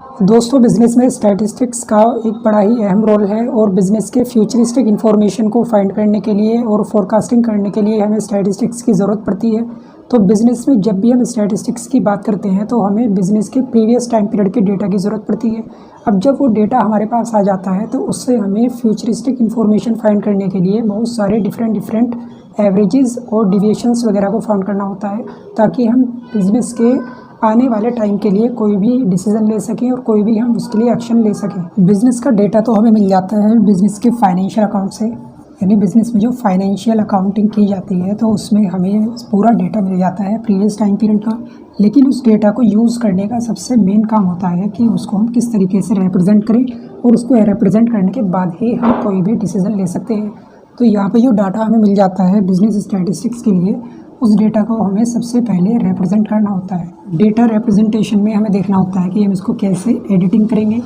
दोस्तों, बिज़नेस में स्टैटिस्टिक्स का एक बड़ा ही अहम रोल है और बिज़नेस के फ्यूचरिस्टिक इन्फॉर्मेशन को फाइंड करने के लिए और फोरकास्टिंग करने के लिए हमें स्टैटिस्टिक्स की ज़रूरत पड़ती है। तो बिज़नेस में जब भी हम स्टैटिस्टिक्स की बात करते हैं तो हमें बिज़नेस के प्रीवियस टाइम पीरियड के डेटा की ज़रूरत पड़ती है। अब जब वो डेटा हमारे पास आ जाता है तो उससे हमें फ्यूचरिस्टिक इन्फॉर्मेशन फाइंड करने के लिए बहुत सारे डिफरेंट एवरेजेस और डिविएशंस वगैरह को फाइंड करना होता है, ताकि हम बिज़नेस के आने वाले टाइम के लिए कोई भी डिसीज़न ले सकें और कोई भी हम उसके लिए एक्शन ले सकें। बिज़नेस का डेटा तो हमें मिल जाता है बिज़नेस के फाइनेंशियल अकाउंट से, यानी बिज़नेस में जो फाइनेंशियल अकाउंटिंग की जाती है तो उसमें हमें पूरा डेटा मिल जाता है प्रीवियस टाइम पीरियड का। लेकिन उस डेटा को यूज़ करने का सबसे मेन काम होता है कि उसको हम किस तरीके से रिप्रेजेंट करें, और उसको रिप्रेजेंट करने के बाद ही हम कोई भी डिसीज़न ले सकते हैं। तो यहाँ पे जो डाटा हमें मिल जाता है बिज़नेस स्टैटिस्टिक्स के लिए, उस डेटा को हमें सबसे पहले रिप्रेजेंट करना होता है। डेटा रिप्रेजेंटेशन में हमें देखना होता है कि हम इसको कैसे एडिटिंग करेंगे,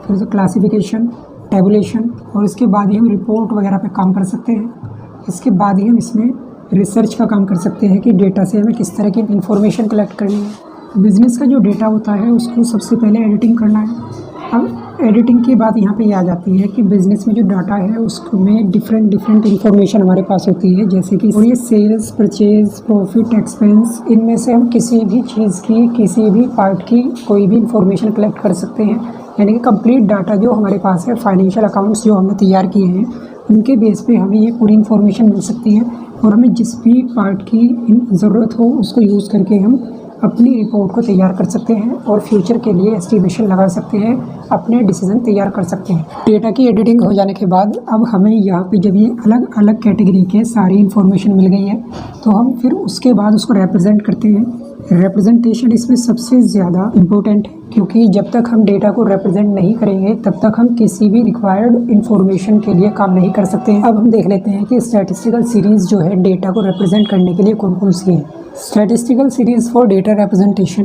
फिर क्लासिफिकेशन, टेबुलेशन, और इसके बाद ही हम रिपोर्ट वगैरह पे काम कर सकते हैं। इसके बाद ही हम इसमें रिसर्च का काम कर सकते हैं कि डेटा से हमें किस तरह की इन्फॉर्मेशन कलेक्ट करनी है। बिज़नेस का जो डेटा होता है उसको सबसे पहले एडिटिंग करना है। अब एडिटिंग की बात यहाँ पे ये आ जाती है कि बिज़नेस में जो डाटा है उसमें डिफरेंट इन्फॉर्मेशन हमारे पास होती है, जैसे कि ये सेल्स, परचेज, प्रॉफिट, एक्सपेंस, इनमें से हम किसी भी चीज़ की, किसी भी पार्ट की कोई भी इन्फॉर्मेशन कलेक्ट कर सकते हैं। यानी कि कंप्लीट डाटा जो हमारे पास है, फाइनेंशियल अकाउंट्स जो हमने तैयार किए हैं उनके बेस पे हमें ये पूरी इन्फॉर्मेशन मिल सकती है, और हमें जिस भी पार्ट की ज़रूरत हो उसको यूज़ करके हम अपनी रिपोर्ट को तैयार कर सकते हैं और फ्यूचर के लिए एस्टिमेशन लगा सकते हैं, अपने डिसीजन तैयार कर सकते हैं। डेटा की एडिटिंग हो जाने के बाद अब हमें यहाँ पे जब ये अलग अलग कैटेगरी के सारी इन्फॉर्मेशन मिल गई है तो हम फिर उसके बाद उसको रिप्रेजेंट करते हैं। रिप्रेजेंटेशन इसमें सबसे ज़्यादा इम्पोर्टेंट है, क्योंकि जब तक हम डेटा को रिप्रेजेंट नहीं करेंगे तब तक हम किसी भी रिक्वायर्ड इन्फॉर्मेशन के लिए काम नहीं कर सकते हैं। अब हम देख लेते हैं कि स्टैटिस्टिकल सीरीज़ जो है डेटा को रिप्रेजेंट करने के लिए कौन कौन सी है। Statistical series for data representation.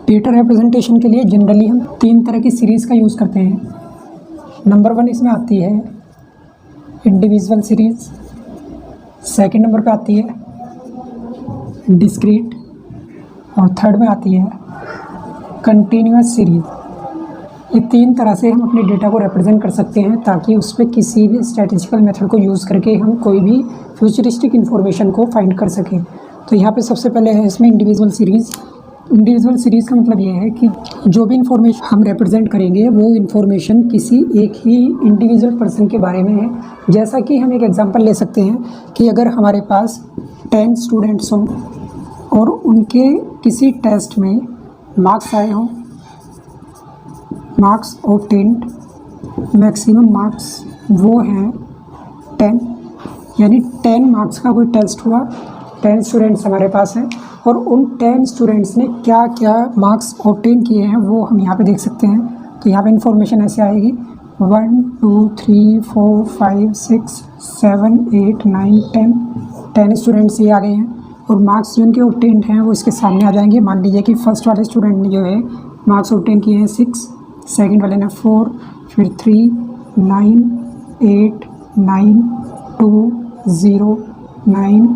Data representation के लिए जनरली हम 3 तरह की सीरीज़ का यूज़ करते हैं। नंबर 1 इसमें आती है इंडिविजुअल सीरीज़, सेकंड नंबर पे आती है डिस्क्रीट, और थर्ड में आती है कंटिन्यूअस सीरीज़। ये 3 तरह से हम अपने डेटा को रिप्रेजेंट कर सकते हैं, ताकि उस पर किसी भी स्टैटिस्टिकल मेथड को यूज़ करके हम कोई भी फ्यूचरिस्टिक इन्फॉर्मेशन को फाइंड कर सकें। तो यहाँ पे सबसे पहले है इसमें इंडिविजुअल सीरीज़। इंडिविजुअल सीरीज़ का मतलब ये है कि जो भी इन्फॉर्मेशन हम रिप्रेजेंट करेंगे वो इन्फॉर्मेशन किसी एक ही इंडिविजुअल पर्सन के बारे में है। जैसा कि हम एक एग्जांपल ले सकते हैं कि अगर हमारे पास 10 स्टूडेंट्स हों और उनके किसी टेस्ट में मार्क्स आए हों, मार्क्स ऑब्टेन्ड, मैक्सिमम मार्क्स वो हैं 10, यानी 10 मार्क्स का कोई टेस्ट हुआ, 10 स्टूडेंट्स हमारे पास हैं और उन 10 स्टूडेंट्स ने क्या क्या मार्क्स ऑब्टेन किए हैं वो हम यहाँ पे देख सकते हैं। तो यहाँ पे इन्फॉर्मेशन ऐसे आएगी 1 2 3 4 5 6 7 8 9 10 स्टूडेंट्स ये आ गए हैं, और मार्क्स जो उनके ऑब्टेन हैं वो इसके सामने आ जाएंगे। मान लीजिए कि फर्स्ट वाले स्टूडेंट ने जो है मार्क्स ऑब्टेन किए हैं 6, सेकेंड वाले ने 4, फिर 3 9 8 9 2 0 9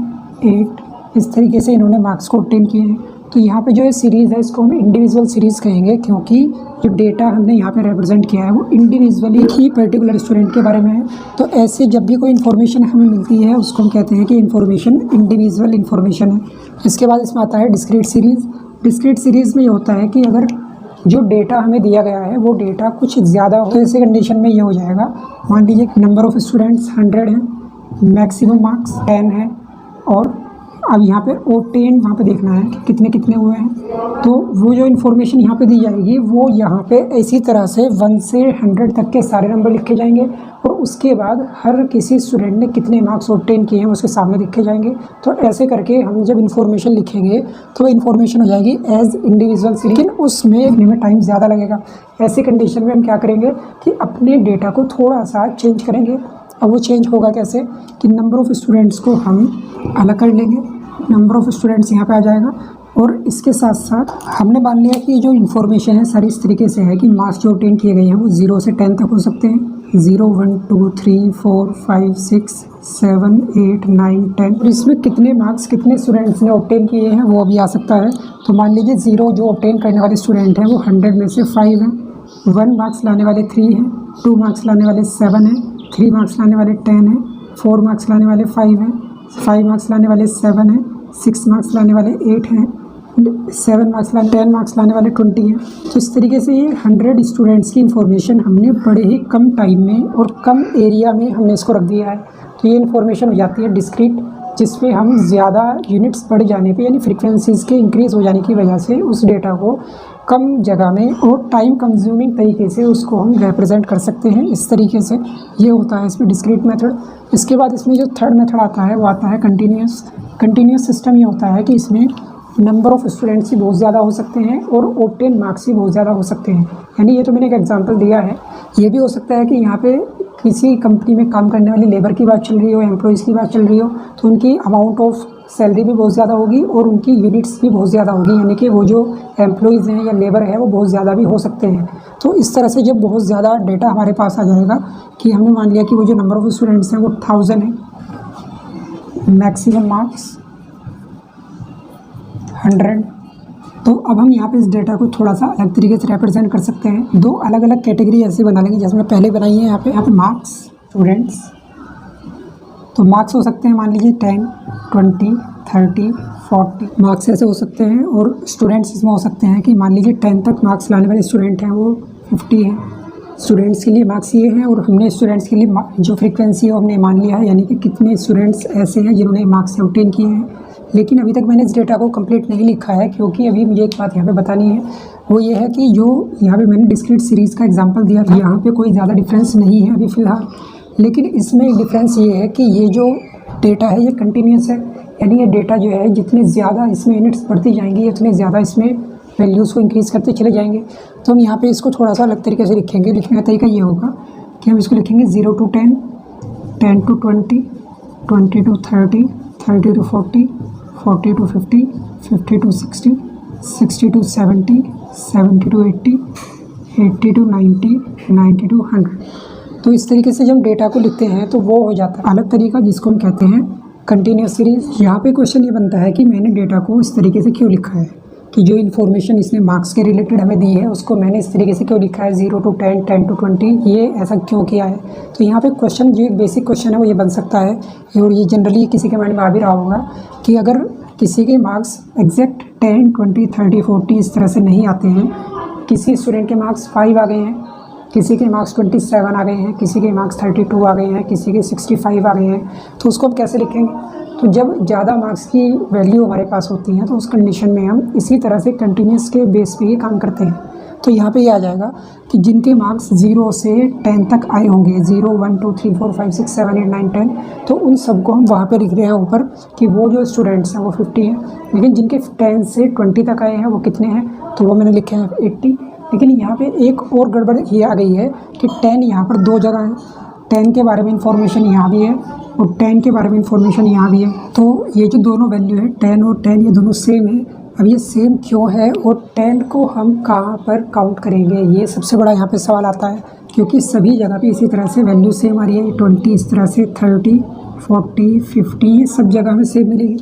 8, इस तरीके से इन्होंने मार्क्स को ऑब्टेन किए हैं। तो यहाँ पे जो है सीरीज़ है इसको हम इंडिविजुअल सीरीज़ कहेंगे, क्योंकि जो डेटा हमने यहाँ पे रिप्रेजेंट किया है वो इंडिविजुअली ही पर्टिकुलर स्टूडेंट के बारे में है। तो ऐसे जब भी कोई इन्फॉर्मेशन हमें मिलती है उसको हम कहते हैं कि इन्फॉर्मेशन इंडिविजुअल इन्फॉर्मेशन है। इसके बाद इसमें आता है डिस्क्रीट सीरीज़। डिस्क्रीट सीरीज़ में ये होता है कि अगर जो डेटा हमें दिया गया है वो डेटा कुछ ज़्यादा हो, तो ऐसे कंडीशन में ये हो जाएगा, मान लीजिए नंबर ऑफ़ स्टूडेंट्स 100 हैं, मैक्सिमम मार्क्स 10 है, और अब यहाँ पे ऑब्टेन वहाँ पे देखना है कि कितने कितने हुए हैं। तो वो जो इन्फॉर्मेशन यहाँ पे दी जाएगी वो यहाँ पे इसी तरह से 1 से 100 तक के सारे नंबर लिखे जाएंगे, और उसके बाद हर किसी स्टूडेंट ने कितने मार्क्स ऑब्टेन किए हैं उसके सामने लिखे जाएंगे। तो ऐसे करके हम जब इन्फॉर्मेशन लिखेंगे तो वो इन्फॉर्मेशन हो जाएगी एज इंडिविजुअल, लेकिन उसमें लिखने में टाइम ज़्यादा लगेगा। ऐसी कंडीशन में हम क्या करेंगे कि अपने डेटा को थोड़ा सा चेंज करेंगे। अब वो चेंज होगा कैसे कि नंबर ऑफ़ स्टूडेंट्स को हम अलग कर लेंगे, नंबर ऑफ़ स्टूडेंट्स यहाँ पे आ जाएगा, और इसके साथ साथ हमने मान लिया कि जो इन्फॉर्मेशन है सारी इस तरीके से है कि मार्क्स जो ऑब्टेन किए गए हैं वो 0 से 10 तक हो सकते हैं। 0 1 2 3 4 5 6 7 8 9 10, और इसमें कितने मार्क्स कितने स्टूडेंट्स ने ऑब्टेन किए हैं वो भी आ सकता है। तो मान लीजिए 0 जो ऑब्टेन करने वाले स्टूडेंट हैं वो 100 में से 5 हैं, 1 मार्क्स लाने वाले 3 हैं, 2 मार्क्स लाने वाले 7 हैं, 3 मार्क्स लाने वाले 10 हैं, 4 मार्क्स लाने वाले 5 हैं, 5 मार्क्स लाने वाले 7 हैं, 6 मार्क्स लाने वाले 8 हैं, 7 मार्क्स लाने 10 मार्क्स लाने वाले 20 हैं। तो इस तरीके से ये 100 स्टूडेंट्स की इन्फॉर्मेशन हमने बड़े ही कम टाइम में और कम एरिया में हमने इसको रख दिया है। तो ये इन्फॉर्मेशन हो जाती है डिस्क्रीट, जिसमें हम ज़्यादा यूनिट्स बढ़ जाने पे यानी फ्रीक्वेंसीज़ के इंक्रीज़ हो जाने की वजह से उस डेटा को कम जगह में और टाइम कंज्यूमिंग तरीके से उसको हम रिप्रेजेंट कर सकते हैं। इस तरीके से ये होता है इसमें डिस्क्रीट मेथड। इसके बाद इसमें जो थर्ड मेथड आता है वो आता है कंटिन्यूस सिस्टम। ये होता है कि इसमें नंबर ऑफ़ स्टूडेंट्स ही बहुत ज़्यादा हो सकते हैं और ऑब्टेन मार्क्स ही बहुत ज़्यादा हो सकते हैं। यानी ये तो मैंने एक एग्जांपल दिया है। ये भी हो सकता है कि यहाँ पे किसी कंपनी में काम करने वाली लेबर की बात चल रही हो, एम्प्लॉइज़ की बात चल रही हो, तो उनकी अमाउंट ऑफ सैलरी भी बहुत ज़्यादा होगी और उनकी यूनिट्स भी बहुत ज़्यादा होगी। यानी कि वो जो एम्प्लॉइज़ हैं या लेबर है वो बहुत ज़्यादा भी हो सकते हैं। तो इस तरह से जब बहुत ज़्यादा डेटा हमारे पास आ जाएगा कि हमने मान लिया कि वो जो नंबर ऑफ़ स्टूडेंट्स हैं वो 1000 है, मैक्सिमम मार्क्स 100। तो अब हम यहाँ पे इस डेटा को थोड़ा सा अलग तरीके से रिप्रेजेंट कर सकते हैं। दो अलग अलग कैटेगरी ऐसे बना लेंगे जैसे मैं पहले बनाई है। यहाँ पे मार्क्स स्टूडेंट्स, तो मार्क्स हो सकते हैं मान लीजिए 10, 20, 30, 40 मार्क्स ऐसे हो सकते हैं। और स्टूडेंट्स इसमें हो सकते हैं कि मान लीजिए 10 तक मार्क्स लाने वाले स्टूडेंट हैं वो 50 हैं। स्टूडेंट्स के लिए मार्क्स ये हैं और हमने स्टूडेंट्स के लिए जो फ्रीक्वेंसी है वो हमने मान लिया है, यानी कि कितने स्टूडेंट्स ऐसे हैं जिन्होंने मार्क्स ऑब्टेन किए हैं। लेकिन अभी तक मैंने इस डेटा को कंप्लीट नहीं लिखा है क्योंकि अभी मुझे एक बात यहाँ पे बतानी है, वो ये है कि जो यहाँ पे मैंने डिस्क्रीट सीरीज़ का एग्जांपल दिया था, यहाँ पे कोई ज़्यादा डिफरेंस नहीं है अभी फ़िलहाल। लेकिन इसमें एक डिफरेंस ये है कि ये जो डेटा है ये कंटिन्यूस है। यानी ये डेटा जो है जितनी ज़्यादा इसमें यूनिट्स बढ़ती जाएंगी उतनी ज़्यादा इसमें वैल्यूज़ को इंक्रीज़ करते चले जाएंगे। तो हम यहाँ पे इसको थोड़ा सा अलग तरीके से लिखेंगे। लिखने का तरीका ये होगा कि हम इसको लिखेंगे 0 to 10, 10 to 20, 20 to 30, 30 to 40, 40 to 50, 50 to 60, 60 to 70, 70 to 80, 80 to 90, 90 to 100। तो इस तरीके से जब डेटा को लिखते हैं तो वो हो जाता है अलग तरीका जिसको हम कहते हैं कंटिन्यूस सीरीज़। यहाँ पे क्वेश्चन ये बनता है कि मैंने डेटा को इस तरीके से क्यों लिखा है, कि जो इन्फॉर्मेशन इसने मार्क्स के रिलेटेड हमें दी है उसको मैंने इस तरीके से क्यों लिखा है 0 to 10, 10 to 20, ये ऐसा क्यों किया है। तो यहाँ पे क्वेश्चन जो एक बेसिक क्वेश्चन है वो ये बन सकता है और ये जनरली किसी के माइंड में आ भी रहा होगा कि अगर किसी के मार्क्स एग्जैक्ट 10, 20, 30, 40 इस तरह से नहीं आते हैं, किसी स्टूडेंट के मार्क्स 5 आ गए हैं, किसी के मार्क्स 27 आ गए हैं, किसी के मार्क्स 32 आ गए हैं, किसी के 65 आ गए हैं, तो उसको हम कैसे लिखेंगे। तो जब ज़्यादा मार्क्स की वैल्यू हमारे पास होती है तो उस कंडीशन में हम इसी तरह से कंटिन्यूस के बेस पे ही काम करते हैं। तो यहाँ पे ये आ जाएगा कि जिनके मार्क्स 0 से 10 तक आए होंगे, 0, 1, 2, 3, 4, 5, 6, 7, 8, 9, 10, तो उन सबको हम वहाँ पे लिख रहे हैं ऊपर कि वो जो स्टूडेंट्स हैं वो 50 हैं। लेकिन जिनके 10 से 20 तक आए हैं वो कितने हैं, तो वो मैंने लिखे हैं 80। लेकिन यहाँ पे एक और गड़बड़ ये आ गई है कि 10 यहाँ पर दो जगह है, 10 के बारे में इंफॉर्मेशन यहाँ भी है और 10 के बारे में इंफॉर्मेशन यहाँ भी है। तो ये जो दोनों वैल्यू है 10 और 10 ये दोनों सेम है। अब ये सेम क्यों है और 10 को हम कहाँ पर काउंट करेंगे, ये सबसे बड़ा यहाँ पे सवाल आता है। क्योंकि सभी जगह पे इसी तरह से वैल्यू सेम आ रही है, 20 इस तरह से, 30, 40, 50 सब जगह में सेम मिलेगी।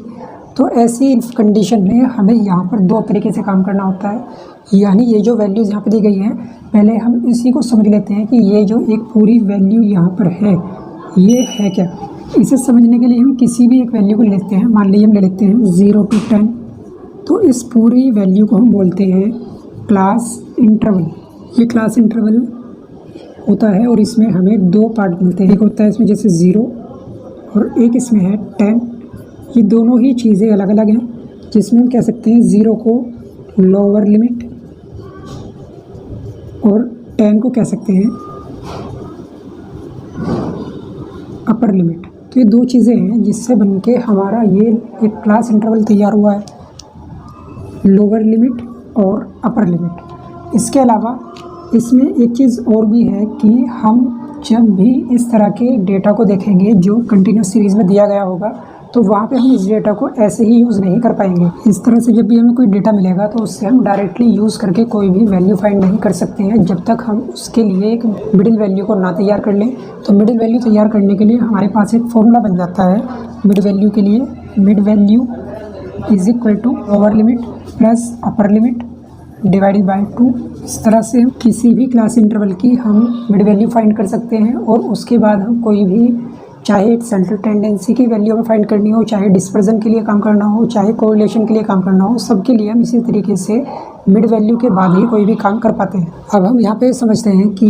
तो ऐसी कंडीशन में हमें यहाँ पर दो तरीके से काम करना होता है। यानी ये जो वैल्यूज़ यहाँ पर दी गई हैं, पहले हम इसी को समझ लेते हैं कि ये जो एक पूरी वैल्यू यहाँ पर है ये है क्या। इसे समझने के लिए हम किसी भी एक वैल्यू को ले लेते हैं। मान लीजिए हम ले लेते हैं 0 to 10, तो इस पूरी वैल्यू को हम बोलते हैं क्लास इंटरवल। ये क्लास इंटरवल होता है और इसमें हमें दो पार्ट मिलते हैं। एक होता है इसमें जैसे 0 और एक इसमें है 10। ये दोनों ही चीज़ें अलग अलग हैं, जिसमें हम कह सकते हैं 0 को लोअर लिमिट और 10 को कह सकते हैं अपर लिमिट। तो ये दो चीज़ें हैं जिससे बन के हमारा ये एक क्लास इंटरवल तैयार हुआ है, लोअर लिमिट और अपर लिमिट। इसके अलावा इसमें एक चीज़ और भी है कि हम जब भी इस तरह के डेटा को देखेंगे जो कंटिन्यूस सीरीज़ में दिया गया होगा, तो वहाँ पे हम इस डेटा को ऐसे ही यूज़ नहीं कर पाएंगे। इस तरह से जब भी हमें कोई डेटा मिलेगा तो उससे हम डायरेक्टली यूज़ करके कोई भी वैल्यू फाइंड नहीं कर सकते हैं जब तक हम उसके लिए एक मिडिल वैल्यू को ना तैयार कर लें। तो मिडिल वैल्यू तैयार करने के लिए हमारे पास एक फॉर्मूला बन जाता है मिड वैल्यू के लिए। Mid value is equal to lower limit plus upper limit divided by 2। इस तरह से हम किसी भी क्लास इंटरवल की हम मिड वैल्यू फाइंड कर सकते हैं और उसके बाद हम कोई भी, चाहे सेंट्रल टेंडेंसी की वैल्यू हमें फाइंड करनी हो, चाहे डिस्पर्जन के लिए काम करना हो, चाहे कोरिलेशन के लिए काम करना हो, सबके लिए हम इसी तरीके से मिड वैल्यू के बाद ही कोई भी काम कर पाते हैं। अब हम यहाँ पे समझते हैं कि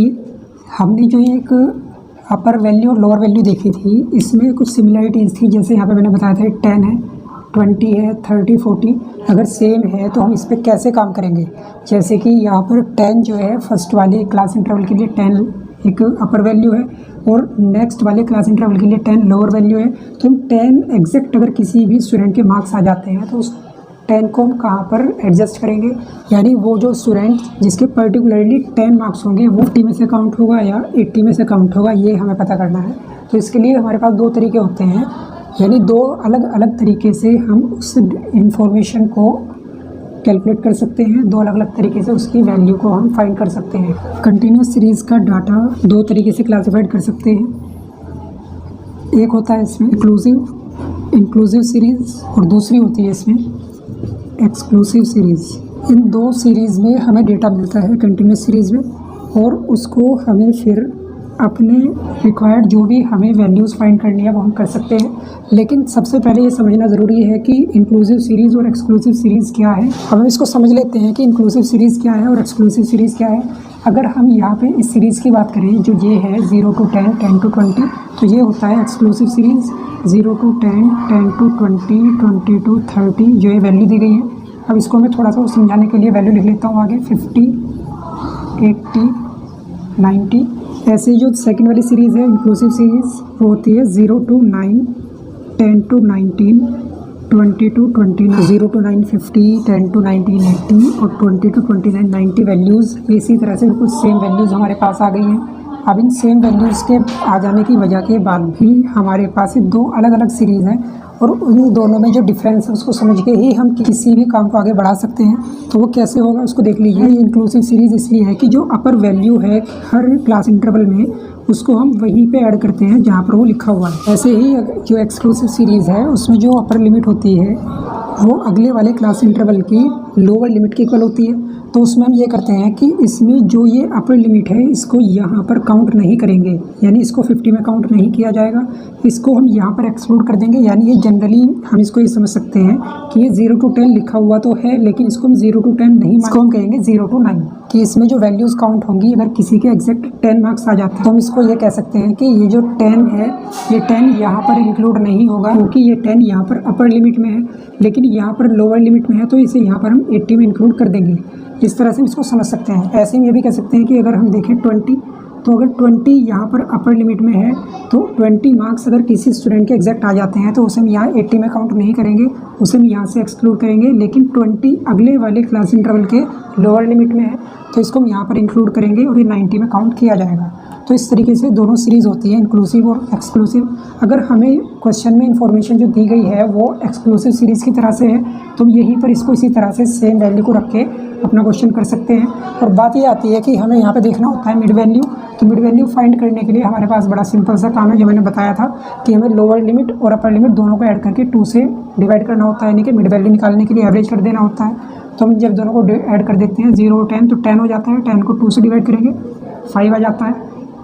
हमने जो एक अपर वैल्यू और लोअर वैल्यू देखी थी, इसमें कुछ सिमिलरिटीज़ थी। जैसे यहाँ पे मैंने बताया था 10 है, 20 है, 30, 40 अगर सेम है तो हम इस पर कैसे काम करेंगे। जैसे कि यहाँ पर 10 जो है फर्स्ट वाले क्लास इंटरवल के लिए 10 एक अपर वैल्यू है और नेक्स्ट वाले क्लास इंटरवल के लिए 10 लोअर वैल्यू है। तो हम 10 एग्जैक्ट अगर किसी भी स्टूडेंट के मार्क्स आ जाते हैं तो उस 10 को हम कहाँ पर एडजस्ट करेंगे, यानी वो जो स्टूडेंट जिसके पर्टिकुलरली 10 मार्क्स होंगे वो 80 में से काउंट होगा या 80 में से काउंट होगा, ये हमें पता करना है। तो इसके लिए हमारे पास दो तरीके होते हैं, यानी दो अलग अलग तरीके से हम उस इंफॉर्मेशन को कैलकुलेट कर सकते हैं, दो अलग अलग तरीके से उसकी वैल्यू को हम फाइंड कर सकते हैं। कंटिन्यूस सीरीज़ का डाटा दो तरीके से क्लासिफाइड कर सकते हैं। एक होता है इसमें इंक्लूसिव सीरीज़ और दूसरी होती है इसमें एक्सक्लूसिव सीरीज़। इन दो सीरीज़ में हमें डेटा मिलता है कंटिन्यूस सीरीज़ में, और उसको हमें फिर अपने रिक्वायर्ड जो भी हमें वैल्यूज़ फाइंड करनी है वो हम कर सकते हैं। लेकिन सबसे पहले ये समझना ज़रूरी है कि इंक्लूसिव सीरीज़ और एक्सक्लूसिव सीरीज़ क्या है। हम इसको समझ लेते हैं कि इंक्लूसिव सीरीज़ क्या है और एक्सक्लूसिव सीरीज़ क्या है। अगर हम यहाँ पे इस सीरीज़ की बात करें जो ये है 0 to 10, 10 to 20, तो ये होता है exclusive series. 0 to 10, 10 to 20, 20 to 30 जो ये वैल्यू दी गई है। अब इसको मैं थोड़ा सा समझाने के लिए वैल्यू लिख लेता हूँ आगे, 50, 80, 90। ऐसे जो सेकंड वाली सीरीज़ है इंक्लूसिव सीरीज़ वो होती है 0 to 9, 10 to 19, 20 to 29, 0 to 9, 50, 10 to 19, 80 और 20 to 29, 90 वैल्यूज़। इसी तरह से बिल्कुल सेम वैल्यूज़ हमारे पास आ गई हैं। अब इन सेम वैल्यूज़ के आ जाने की वजह के बाद भी हमारे पास दो अलग अलग सीरीज़ हैं और उन दोनों में जो डिफरेंस है उसको समझ के ही हम किसी भी काम को आगे बढ़ा सकते हैं। तो वो कैसे होगा उसको देख लीजिए। ये इंक्लूसिव सीरीज़ इसलिए है कि जो अपर वैल्यू है हर क्लास इंटरवल में उसको हम वहीं पे ऐड करते हैं जहाँ पर वो लिखा हुआ है। ऐसे ही जो एक्सक्लूसिव सीरीज़ है उसमें जो अपर लिमिट होती है वो अगले वाले क्लास इंटरवल की लोअर लिमिट के इक्वल होती है। तो उसमें हम ये करते हैं कि इसमें जो ये अपर लिमिट है इसको यहाँ पर काउंट नहीं करेंगे, यानी इसको 50 में काउंट नहीं किया जाएगा, इसको हम यहाँ पर एक्सक्लूड कर देंगे। यानी ये जनरली हम इसको ये समझ सकते हैं कि ये 0 to 10 लिखा हुआ तो है लेकिन इसको हम 0 to 10 नहीं, इसको हम कहेंगे 0 to 9 कि इसमें जो वैल्यूज़ काउंट होंगी अगर किसी के एग्जैक्ट 10 मार्क्स आ जाते हैं तो हम इसको ये कह सकते हैं कि ये जो 10 है ये 10 यहाँ पर इंक्लूड नहीं होगा क्योंकि ये 10 यहाँ पर अपर लिमिट में है, लेकिन यहाँ पर लोअर लिमिट में है तो इसे यहाँ पर हम 80 में इंक्लूड कर देंगे। इस तरह से हम इसको समझ सकते हैं। ऐसे में ये भी कह सकते हैं कि अगर हम देखें 20, तो अगर 20 यहाँ पर अपर लिमिट में है तो 20 मार्क्स अगर किसी स्टूडेंट के एग्जैक्ट आ जाते हैं तो उसे हम यहाँ 80 में काउंट नहीं करेंगे, उसे हम यहाँ से एक्सक्लूड करेंगे। लेकिन 20 अगले वाले क्लास इंटरवल के लोअर लिमिट में है तो इसको हम यहाँ पर इंक्लूड करेंगे और ये 90 में काउंट किया जाएगा। तो इस तरीके से दोनों सीरीज़ होती है इंक्लूसिव और एक्सक्लूसिव। अगर हमें क्वेश्चन में इन्फॉर्मेशन जो दी गई है वो एक्सक्लूसिव सीरीज़ की तरह से है तो हम यहीं पर इसको इसी तरह से सेम वैल्यू को रख के अपना क्वेश्चन कर सकते हैं। और बात ये आती है कि हमें यहाँ पे देखना होता है मिड वैल्यू। तो मिड वैल्यू फाइंड करने के लिए हमारे पास बड़ा सिंपल सा काम है जो मैंने बताया था कि हमें लोअर लिमिट और अपर लिमिट दोनों को ऐड करके 2 से डिवाइड करना होता है, यानी कि मिड वैल्यू निकालने के लिए एवरेज कर देना होता है। तो हम जब दोनों को ऐड कर देते हैं 0 और 10 तो 10 हो जाता है, 10 को 2 से डिवाइड करेंगे 5 आ जाता है,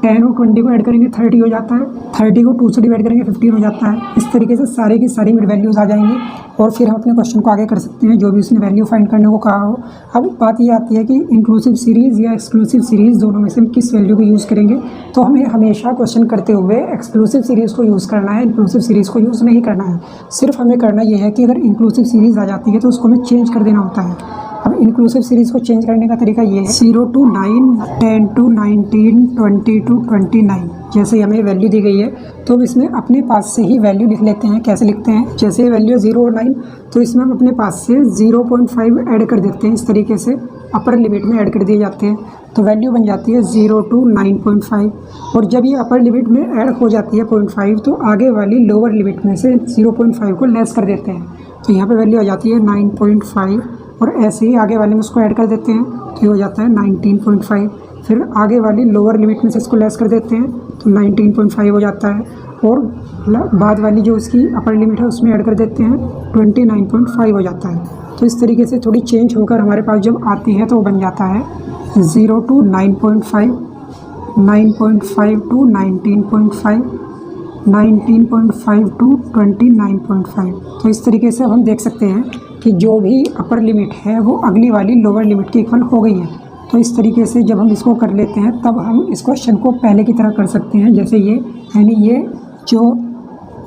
10 और 20 को ऐड करेंगे 30 हो जाता है, 30 को 2 से डिवाइड करेंगे 15 हो जाता है। इस तरीके से सारे की सारी मिड वैल्यूज़ आ जाएंगी और फिर हम अपने क्वेश्चन को आगे कर सकते हैं जो भी उसने वैल्यू फाइंड करने को कहा हो। अब बात ये आती है कि इंक्लूसिव सीरीज़ या एक्सक्लूसिव सीरीज़ दोनों में से हम किस वैल्यू को यूज़ करेंगे। तो हमें हमेशा क्वेश्चन करते हुए एक्सक्लूसिव सीरीज़ को यूज़ करना है, इंक्लूसिव सीरीज़ को यूज़ नहीं करना है। सिर्फ हमें करना ये है कि अगर इंक्लूसिव सीरीज़ आ जाती है तो उसको हमें चेंज कर देना होता है। अब इंक्लूसिव सीरीज़ को चेंज करने का तरीका ये है 0 to 9, 10 to 19, 20 to 29। जैसे हमें वैल्यू दी गई है तो हम इसमें अपने पास से ही वैल्यू लिख लेते हैं। कैसे लिखते हैं, जैसे वैल्यू 0 और 9 तो इसमें हम अपने पास से 0.5 ऐड कर देते हैं। इस तरीके से अपर लिमिट में ऐड कर दिए जाते हैं तो वैल्यू बन जाती है 0 to 9.5। और जब ये अपर लिमिट में ऐड हो जाती है 0.5 तो आगे वाली लोअर लिमिट में से 0.5 को लेस कर देते हैं तो यहाँ पर वैल्यू आ जाती है 9.5। और ऐसे ही आगे वाले में उसको ऐड कर देते हैं तो ये हो जाता है 19.5। फिर आगे वाली लोअर लिमिट में से इसको लेस कर देते हैं तो 19.5 हो जाता है और बाद वाली जो उसकी अपर लिमिट है उसमें ऐड कर देते हैं 29.5 हो जाता है। तो इस तरीके से थोड़ी चेंज होकर हमारे पास जब आती है तो वो बन जाता है 0 to 9.5, 9.5 to 19.5, 19.5 to 29.5। तो इस तरीके से अब हम देख सकते हैं कि जो भी अपर लिमिट है वो अगली वाली लोअर लिमिट के इक्वल हो गई है। तो इस तरीके से जब हम इसको कर लेते हैं तब हम इस क्वेश्चन को पहले की तरह कर सकते हैं, जैसे ये, यानी ये जो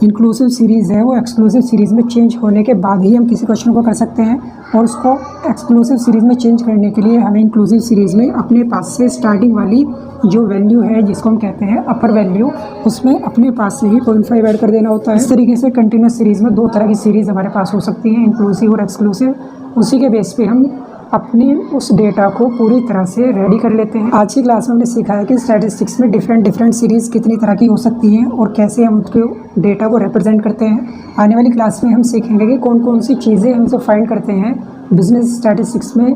इंक्लूसिव सीरीज़ है वो एक्सक्लूसिव सीरीज़ में चेंज होने के बाद ही हम किसी क्वेश्चन को कर सकते हैं। और उसको एक्सक्लूसिव सीरीज़ में चेंज करने के लिए हमें इंक्लूसिव सीरीज़ में अपने पास से स्टार्टिंग वाली जो वैल्यू है जिसको हम कहते हैं अपर वैल्यू, उसमें अपने पास से ही 0.5 ऐड कर देना होता है। इस तरीके से कंटिन्यूस सीरीज़ में दो तरह की सीरीज़ हमारे पास हो सकती हैं, इंक्लूसिव और एक्सक्लूसिव। उसी के बेस पे हम अपनी उस डेटा को पूरी तरह से रेडी कर लेते हैं। आज की क्लास में हमने सीखा है कि स्टैटिस्टिक्स में डिफरेंट सीरीज़ कितनी तरह की हो सकती हैं और कैसे हम उसके डेटा को रिप्रेजेंट करते हैं। आने वाली क्लास में हम सीखेंगे कि कौन कौन सी चीज़ें हम जो फाइंड करते हैं बिजनेस स्टैटिस्टिक्स में,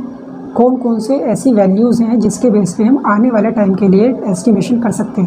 कौन कौन से ऐसी वैल्यूज़ हैं जिसके बेस पे हम आने वाले टाइम के लिए एस्टिमेशन कर सकते हैं।